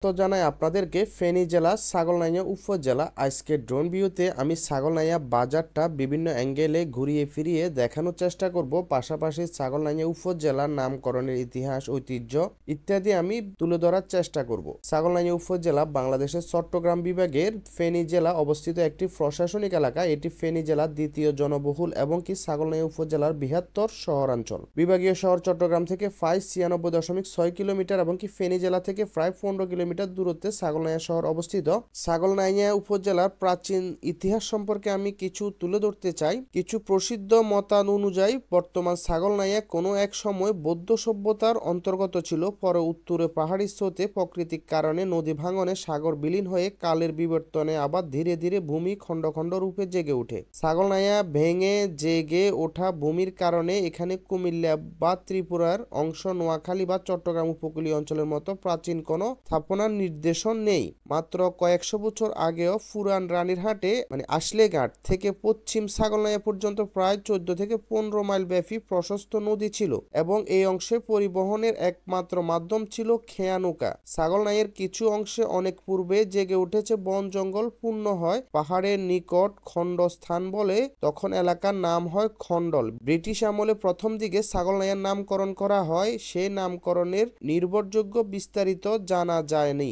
তো জানাই আপনাদেরকে ফেনী জেলা ছাগলনাইয়া উপজেলা আজকে ড্রোন ভিউতে আমি ছাগলনাইয়া বাজারটা বিভিন্ন অ্যাঙ্গেলে ঘুরিয়ে ফিরিয়ে দেখানোর চেষ্টা করব। পাশাপাশি ছাগলনাইয়া উপজেলার নামকরণের ইতিহাস, ঐতিহ্য ইত্যাদি আমি তুলে ধরার চেষ্টা করব। ছাগলনাইয়া উপজেলা বাংলাদেশের চট্টগ্রাম বিভাগের ফেনী জেলা অবস্থিত একটি প্রশাসনিক এলাকা। এটি ফেনী জেলার দ্বিতীয় জনবহুল এবং কি ছাগলনাইয়া উপজেলার বৃহত্তর শহরাঞ্চল। বিভাগীয় শহর চট্টগ্রাম থেকে প্রায় 96.6 কিলোমিটার এবং কি ফেনী জেলা থেকে প্রায় 15 কিলোমিটার দূরত্বে ছাগলনাইয়া শহর অবস্থিত। ছাগলনাইয়া উপজেলার প্রাচীন ইতিহাস সম্পর্কে আমি কিছু তুলে ধরতে চাই। কিছু প্রসিদ্ধ মতানুযায়ী বর্তমান ছাগলনাইয়া কোনো এক সময় বৌদ্ধ সভ্যতার অন্তর্গত ছিল। পরে উত্তরে পাহাড়ি স্রোতে প্রাকৃতিক কারণে নদী ভাঙনে সাগর বিলীন হয়ে কালের বিবর্তনে আবার ধীরে ধীরে ভূমি খণ্ড খণ্ড রূপে জেগে ওঠে। ছাগলনাইয়া ভেঙে জেগে ওঠা ভূমির কারণে এখানে কুমিল্লা বা ত্রিপুরার অংশ, নোয়াখালী বা চট্টগ্রাম উপকূলীয় অঞ্চলের মতো প্রাচীন কোনো স্থাপনার নির্দেশন নেই। মাত্র কয়েকশো বছর আগেও পুরান রানীরহাটে আশলেঘাট থেকে পশ্চিম ছাগলনাইয়া পর্যন্ত প্রায় 14 থেকে 15 মাইল ব্যাপী প্রশস্ত নদী ছিল এবং এই অংশে পরিবহনের একমাত্র মাধ্যম ছিল খেয়া নৌকা। ছাগলনাইয়ের কিছু অংশে অনেক পূর্বে জেগে উঠেছে বন জঙ্গল পূর্ণ হয় পাহাড়ের নিকট খণ্ডস্থান বলে তখন এলাকার নাম হয় খণ্ডল। ব্রিটিশ আমলে প্রথম দিকে ছাগলনাইয়ার নামকরণ করা হয়, সে নামকরণের নির্ভরযোগ্য বিস্তারিত জানা যায়নি।